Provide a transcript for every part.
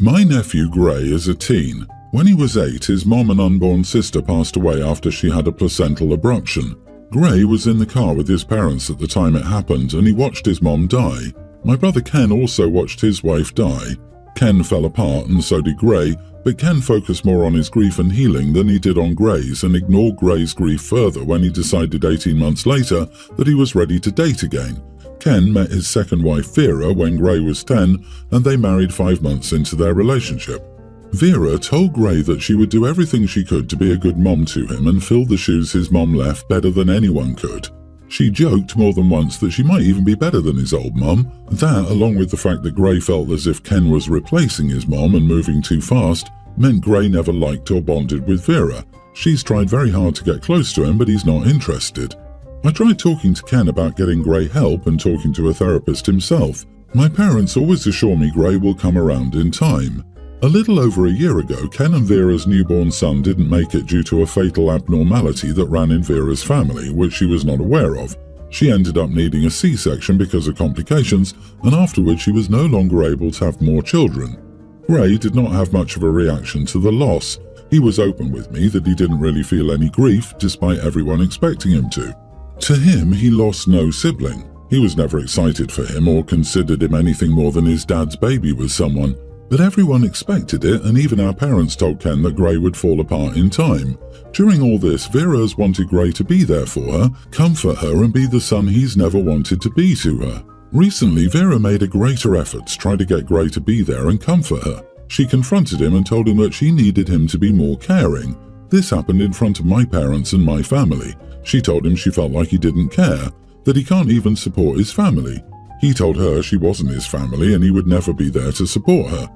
My nephew Gray is a teen. When he was 8, his mom and unborn sister passed away after she had a placental abruption. Gray was in the car with his parents at the time it happened, and he watched his mom die. My brother Ken also watched his wife die. Ken fell apart and so did Gray, but Ken focused more on his grief and healing than he did on Gray's, and ignored Gray's grief further when he decided 18 months later that he was ready to date again. Ken met his second wife Vera when Gray was 10, and they married 5 months into their relationship. Vera told Gray that she would do everything she could to be a good mom to him and fill the shoes his mom left better than anyone could. She joked more than once that she might even be better than his old mom. That, along with the fact that Gray felt as if Ken was replacing his mom and moving too fast, meant Gray never liked or bonded with Vera. She's tried very hard to get close to him, but he's not interested. I tried talking to Ken about getting Gray help and talking to a therapist himself. My parents always assure me Gray will come around in time. A little over a year ago, Ken and Vera's newborn son didn't make it due to a fatal abnormality that ran in Vera's family, which she was not aware of. She ended up needing a C-section because of complications, and afterwards she was no longer able to have more children. Gray did not have much of a reaction to the loss. He was open with me that he didn't really feel any grief, despite everyone expecting him to. To him, he lost no sibling. He was never excited for him or considered him anything more than his dad's baby with someone. But everyone expected it, and even our parents told Ken that Gray would fall apart in time. During all this, Vera has wanted Gray to be there for her, comfort her, and be the son he's never wanted to be to her. Recently, Vera made a greater effort to try to get Gray to be there and comfort her. She confronted him and told him that she needed him to be more caring. This happened in front of my parents and my family. She told him she felt like he didn't care, that he can't even support his family. He told her she wasn't his family and he would never be there to support her.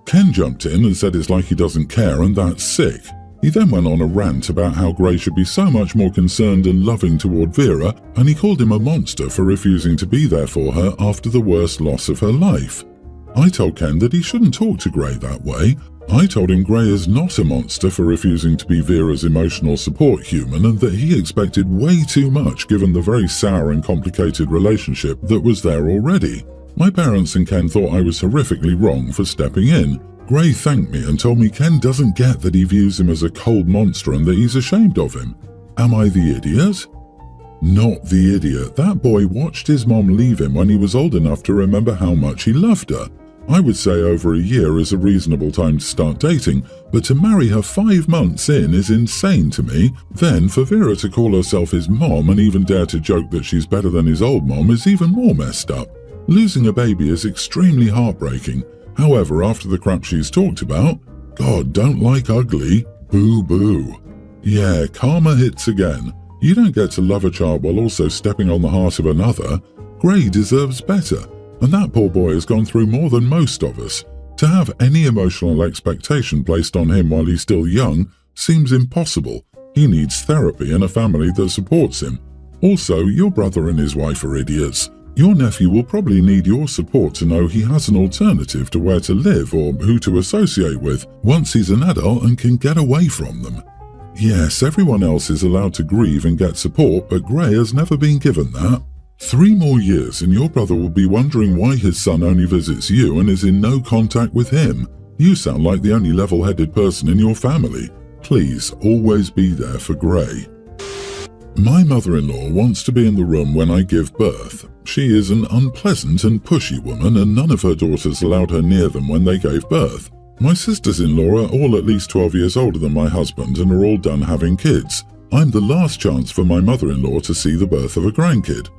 Ken jumped in and said it's like he doesn't care and that's sick. He then went on a rant about how Gray should be so much more concerned and loving toward Vera, and he called him a monster for refusing to be there for her after the worst loss of her life. I told Ken that he shouldn't talk to Gray that way. I told him Gray is not a monster for refusing to be Vera's emotional support human, and that he expected way too much given the very sour and complicated relationship that was there already. My parents and Ken thought I was horrifically wrong for stepping in. Gray thanked me and told me Ken doesn't get that he views him as a cold monster and that he's ashamed of him. Am I the idiot? Not the idiot. That boy watched his mom leave him when he was old enough to remember how much he loved her. I would say over a year is a reasonable time to start dating, but to marry her 5 months in is insane to me. Then for Vera to call herself his mom and even dare to joke that she's better than his old mom is even more messed up. Losing a baby is extremely heartbreaking. However, after the crap she's talked about, God, don't like ugly. Boo boo. Yeah, karma hits again. You don't get to love a child while also stepping on the heart of another. Gray deserves better, and that poor boy has gone through more than most of us. To have any emotional expectation placed on him while he's still young seems impossible. He needs therapy and a family that supports him. Also, your brother and his wife are idiots. Your nephew will probably need your support to know he has an alternative to where to live or who to associate with once he's an adult and can get away from them. Yes, everyone else is allowed to grieve and get support, but Gray has never been given that. 3 more years and your brother will be wondering why his son only visits you and is in no contact with him. You sound like the only level-headed person in your family. Please, always be there for Gray. My mother-in-law wants to be in the room when I give birth. She is an unpleasant and pushy woman, and none of her daughters allowed her near them when they gave birth. My sisters-in-law are all at least 12 years older than my husband and are all done having kids. I'm the last chance for my mother-in-law to see the birth of a grandkid.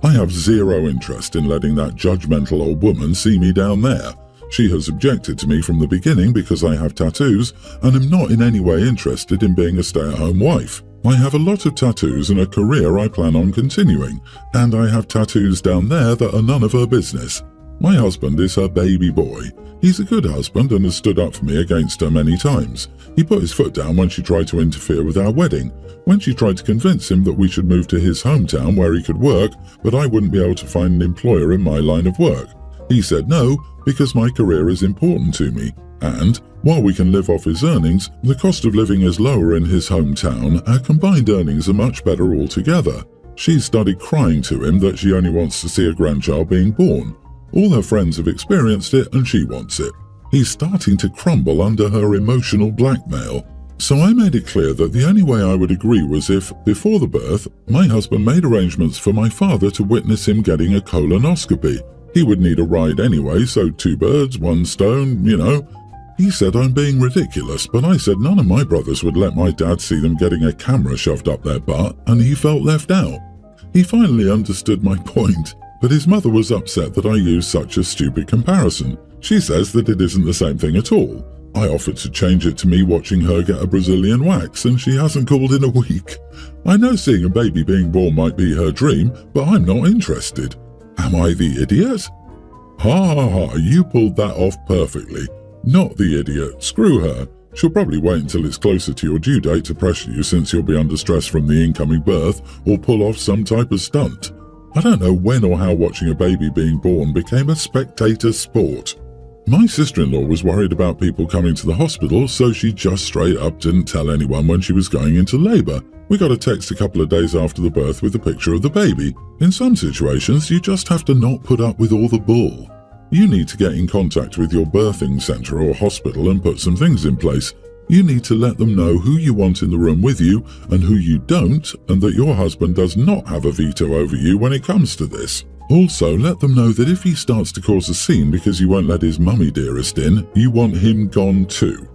I have zero interest in letting that judgmental old woman see me down there. She has objected to me from the beginning because I have tattoos and am not in any way interested in being a stay-at-home wife. I have a lot of tattoos and a career I plan on continuing, and I have tattoos down there that are none of her business. My husband is her baby boy. He's a good husband and has stood up for me against her many times. He put his foot down when she tried to interfere with our wedding, when she tried to convince him that we should move to his hometown where he could work, but I wouldn't be able to find an employer in my line of work. He said no, because my career is important to me, and, while we can live off his earnings, the cost of living is lower in his hometown. Our combined earnings are much better altogether. She started crying to him that she only wants to see a grandchild being born. All her friends have experienced it and she wants it. He's starting to crumble under her emotional blackmail. So I made it clear that the only way I would agree was if, before the birth, my husband made arrangements for my father to witness him getting a colonoscopy. He would need a ride anyway, so 2 birds, 1 stone, you know. He said I'm being ridiculous, but I said none of my brothers would let my dad see them getting a camera shoved up their butt, and he felt left out. He finally understood my point, but his mother was upset that I used such a stupid comparison. She says that it isn't the same thing at all. I offered to change it to me watching her get a Brazilian wax, and she hasn't called in a week. I know seeing a baby being born might be her dream, but I'm not interested. Am I the idiot? Ha ha ha, you pulled that off perfectly. Not the idiot. Screw her. She'll probably wait until it's closer to your due date to pressure you, since you'll be under stress from the incoming birth, or pull off some type of stunt. I don't know when or how watching a baby being born became a spectator sport. My sister-in-law was worried about people coming to the hospital, so she just straight up didn't tell anyone when she was going into labour. We got a text a couple of days after the birth with a picture of the baby. In some situations, you just have to not put up with all the bull. You need to get in contact with your birthing centre or hospital and put some things in place. You need to let them know who you want in the room with you and who you don't, and that your husband does not have a veto over you when it comes to this. Also, let them know that if he starts to cause a scene because you won't let his mummy dearest in, you want him gone too.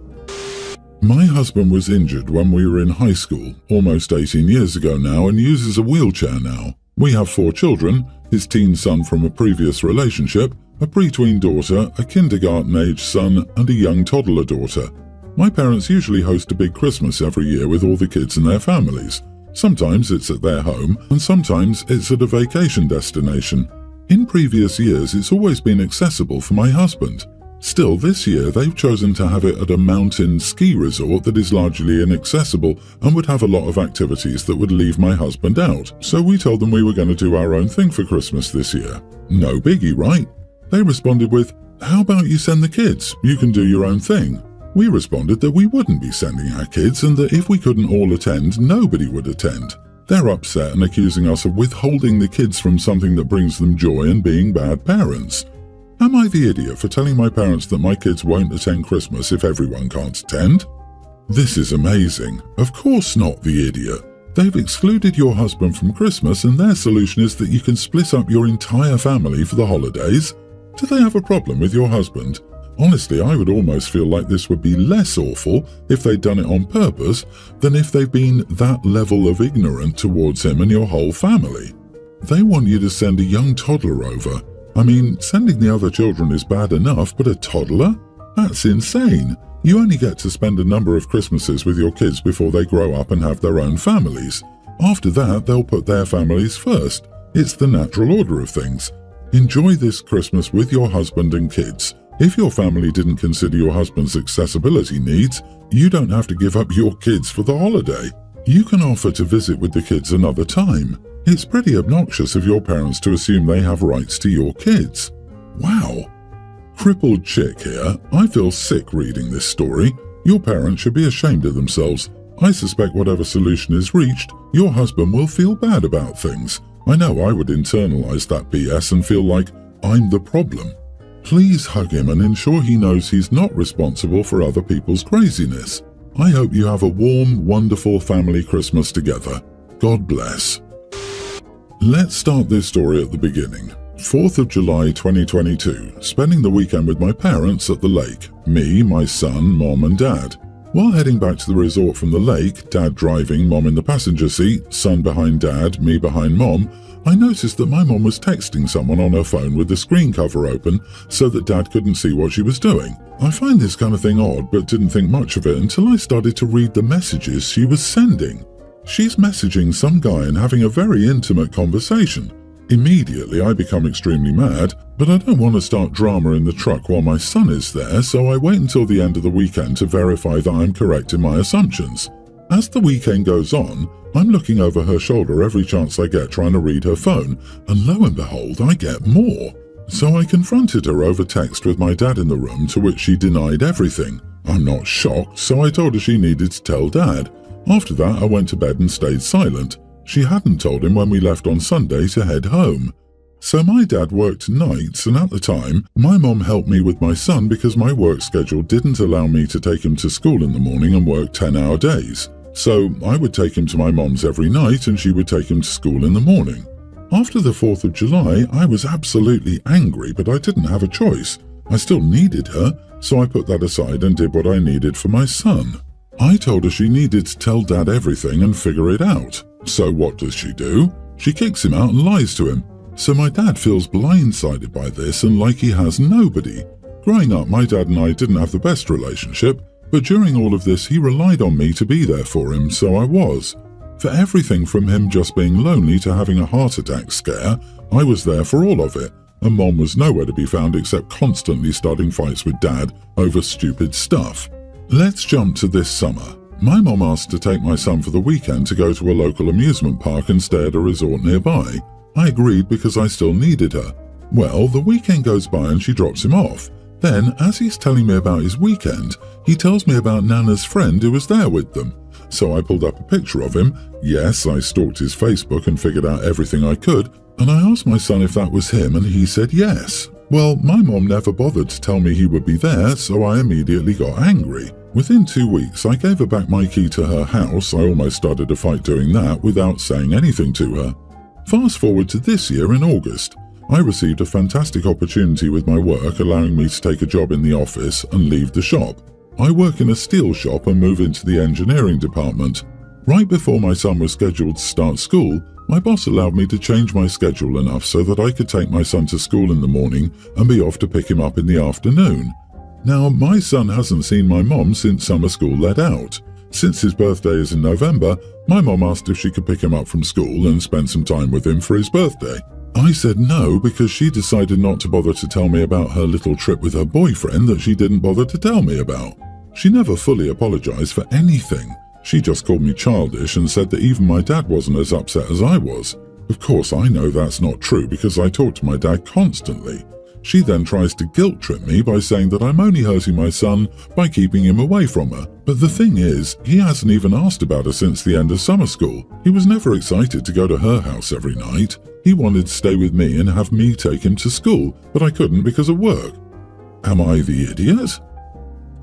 My husband was injured when we were in high school, almost 18 years ago now, and uses a wheelchair now. We have 4 children, his teen son from a previous relationship, a preteen daughter, a kindergarten-aged son, and a young toddler daughter. My parents usually host a big Christmas every year with all the kids and their families. Sometimes it's at their home, and sometimes it's at a vacation destination. In previous years, it's always been accessible for my husband. Still, this year they've chosen to have it at a mountain ski resort that is largely inaccessible and would have a lot of activities that would leave my husband out. So we told them we were going to do our own thing for Christmas this year. No biggie, right? They responded with, "How about you send the kids? You can do your own thing." We responded that we wouldn't be sending our kids, and that if we couldn't all attend, nobody would attend. They're upset and accusing us of withholding the kids from something that brings them joy and being bad parents. Am I the idiot for telling my parents that my kids won't attend Christmas if everyone can't attend? This is amazing. Of course not the idiot. They've excluded your husband from Christmas, and their solution is that you can split up your entire family for the holidays. Do they have a problem with your husband? Honestly, I would almost feel like this would be less awful if they'd done it on purpose than if they've been that level of ignorant towards him and your whole family. They want you to send a young toddler over. I mean, sending the other children is bad enough, but a toddler? That's insane. You only get to spend a number of Christmases with your kids before they grow up and have their own families. After that, they'll put their families first. It's the natural order of things. Enjoy this Christmas with your husband and kids. If your family didn't consider your husband's accessibility needs, you don't have to give up your kids for the holiday. You can offer to visit with the kids another time. It's pretty obnoxious of your parents to assume they have rights to your kids. Wow. Crippled chick here. I feel sick reading this story. Your parents should be ashamed of themselves. I suspect whatever solution is reached, your husband will feel bad about things. I know I would internalize that BS and feel like I'm the problem. Please hug him and ensure he knows he's not responsible for other people's craziness. I hope you have a warm, wonderful family Christmas together. God bless. Let's start this story at the beginning. 4th of July 2022, spending the weekend with my parents at the lake. Me, my son, mom and dad. While heading back to the resort from the lake, dad driving, mom in the passenger seat, son behind dad, me behind mom, I noticed that my mom was texting someone on her phone with the screen cover open so that dad couldn't see what she was doing. I find this kind of thing odd, but didn't think much of it until I started to read the messages she was sending. She's messaging some guy and having a very intimate conversation. Immediately I become extremely mad, but I don't want to start drama in the truck while my son is there, so I wait until the end of the weekend to verify that I'm correct in my assumptions. As the weekend goes on, I'm looking over her shoulder every chance I get trying to read her phone, and lo and behold, I get more. So I confronted her over text with my dad in the room, to which she denied everything. I'm not shocked, so I told her she needed to tell dad. After that, I went to bed and stayed silent. She hadn't told him when we left on Sunday to head home. So my dad worked nights, and at the time, my mom helped me with my son because my work schedule didn't allow me to take him to school in the morning and work 10-hour days. So I would take him to my mom's every night and she would take him to school in the morning. After the 4th of July, I was absolutely angry, but I didn't have a choice. I still needed her, so I put that aside and did what I needed for my son. I told her she needed to tell Dad everything and figure it out. So what does she do? She kicks him out and lies to him. So my dad feels blindsided by this and like he has nobody. Growing up, my dad and I didn't have the best relationship, but during all of this he relied on me to be there for him, so I was. For everything from him just being lonely to having a heart attack scare, I was there for all of it, and Mom was nowhere to be found except constantly starting fights with Dad over stupid stuff. Let's jump to this summer. My mom asked to take my son for the weekend to go to a local amusement park and stay at a resort nearby. I agreed because I still needed her. Well, the weekend goes by and she drops him off. Then, as he's telling me about his weekend, he tells me about Nana's friend who was there with them. So I pulled up a picture of him. Yes, I stalked his Facebook and figured out everything I could, and I asked my son if that was him and he said yes. Well, my mom never bothered to tell me he would be there, so I immediately got angry. Within 2 weeks, I gave her back my key to her house. I almost started a fight doing that without saying anything to her. Fast forward to this year in August. I received a fantastic opportunity with my work, allowing me to take a job in the office and leave the shop. I work in a steel shop and move into the engineering department. Right before my son was scheduled to start school, my boss allowed me to change my schedule enough so that I could take my son to school in the morning and be off to pick him up in the afternoon. Now, my son hasn't seen my mom since summer school let out. Since his birthday is in November, my mom asked if she could pick him up from school and spend some time with him for his birthday. I said no because she decided not to bother to tell me about her little trip with her boyfriend that she didn't bother to tell me about. She never fully apologized for anything. She just called me childish and said that even my dad wasn't as upset as I was. Of course, I know that's not true because I talk to my dad constantly. She then tries to guilt trip me by saying that I'm only hurting my son by keeping him away from her. But the thing is, he hasn't even asked about her since the end of summer school. He was never excited to go to her house every night. He wanted to stay with me and have me take him to school, but I couldn't because of work. Am I the idiot?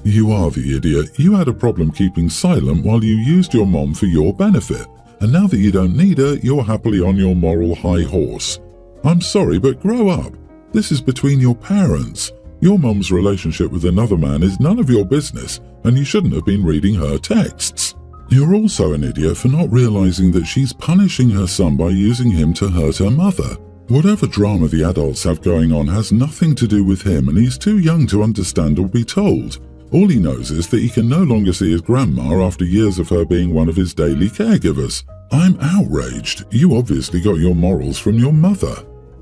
You are the idiot. You had a problem keeping silent while you used your mom for your benefit. And now that you don't need her, you're happily on your moral high horse. I'm sorry, but grow up. This is between your parents. Your mom's relationship with another man is none of your business, and you shouldn't have been reading her texts. You're also an idiot for not realizing that she's punishing her son by using him to hurt her mother. Whatever drama the adults have going on has nothing to do with him, and he's too young to understand or be told. All he knows is that he can no longer see his grandma after years of her being one of his daily caregivers. I'm outraged. You obviously got your morals from your mother.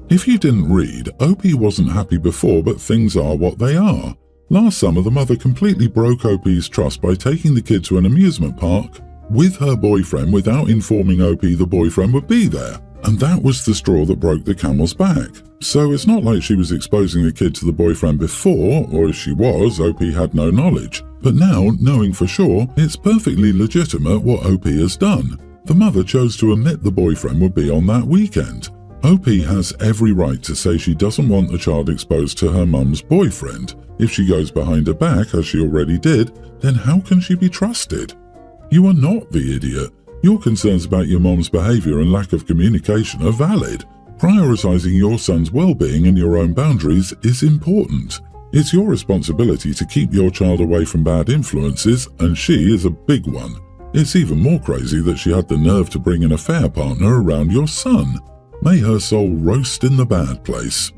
If you didn't read, OP wasn't happy before, but things are what they are. Last summer, the mother completely broke OP's trust by taking the kid to an amusement park with her boyfriend without informing OP the boyfriend would be there. And that was the straw that broke the camel's back. So it's not like she was exposing the kid to the boyfriend before, or if she was, OP had no knowledge. But now, knowing for sure, it's perfectly legitimate what OP has done. The mother chose to admit the boyfriend would be on that weekend. OP has every right to say she doesn't want the child exposed to her mum's boyfriend. If she goes behind her back, as she already did, then how can she be trusted? You are not the idiot. Your concerns about your mom's behavior and lack of communication are valid. Prioritizing your son's well-being and your own boundaries is important. It's your responsibility to keep your child away from bad influences, and she is a big one. It's even more crazy that she had the nerve to bring an affair partner around your son. May her soul roast in the bad place.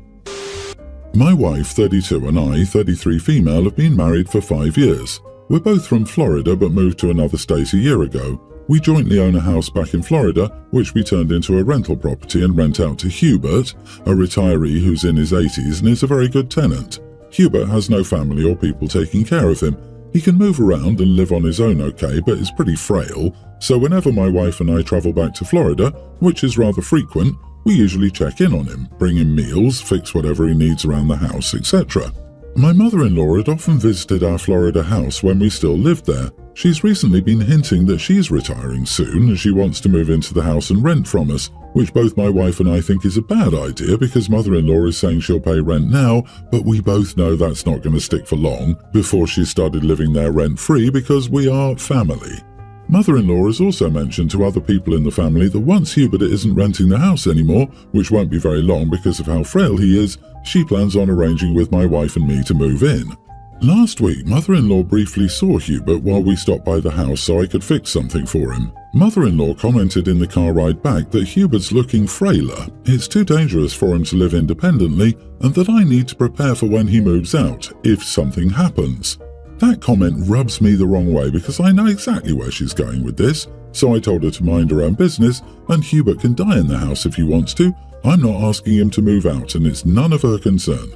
My wife, 32, and I, 33 female, have been married for 5 years. We're both from Florida but moved to another state a year ago. We jointly own a house back in Florida, which we turned into a rental property and rent out to Hubert, a retiree who's in his 80s and is a very good tenant. Hubert has no family or people taking care of him. He can move around and live on his own okay, but is pretty frail, so whenever my wife and I travel back to Florida, which is rather frequent, we usually check in on him, bring him meals, fix whatever he needs around the house, etc. My mother-in-law had often visited our Florida house when we still lived there. She's recently been hinting that she's retiring soon and she wants to move into the house and rent from us, which both my wife and I think is a bad idea because mother-in-law is saying she'll pay rent now, but we both know that's not going to stick for long before she's started living there rent-free because we are family. Mother-in-law has also mentioned to other people in the family that once Hubert isn't renting the house anymore, which won't be very long because of how frail he is, she plans on arranging with my wife and me to move in. Last week, mother-in-law briefly saw Hubert while we stopped by the house so I could fix something for him. Mother-in-law commented in the car ride back that Hubert's looking frailer, it's too dangerous for him to live independently, and that I need to prepare for when he moves out, if something happens. That comment rubs me the wrong way because I know exactly where she's going with this, so I told her to mind her own business, and Hubert can die in the house if he wants to. I'm not asking him to move out, and it's none of her concern.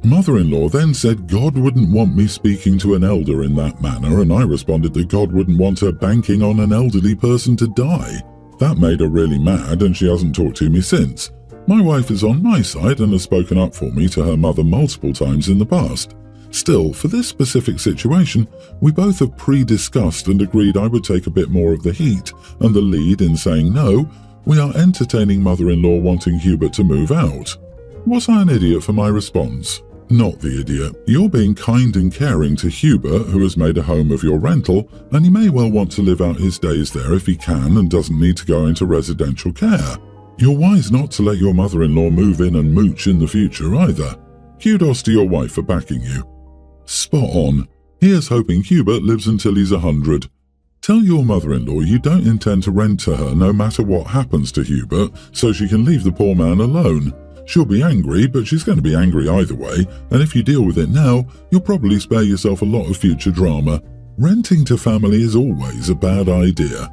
Mother-in-law then said God wouldn't want me speaking to an elder in that manner, and I responded that God wouldn't want her banking on an elderly person to die. That made her really mad, and she hasn't talked to me since. My wife is on my side and has spoken up for me to her mother multiple times in the past. Still, for this specific situation, we both have pre-discussed and agreed I would take a bit more of the heat and the lead in saying no. We are entertaining mother-in-law wanting Hubert to move out. Was I an idiot for my response? Not the idiot. You're being kind and caring to Hubert, who has made a home of your rental, and he may well want to live out his days there if he can and doesn't need to go into residential care. You're wise not to let your mother-in-law move in and mooch in the future either. Kudos to your wife for backing you. Spot on. Here's hoping Hubert lives until he's 100. Tell your mother-in-law you don't intend to rent to her no matter what happens to Hubert, so she can leave the poor man alone. She'll be angry, but she's going to be angry either way, and if you deal with it now, you'll probably spare yourself a lot of future drama. Renting to family is always a bad idea.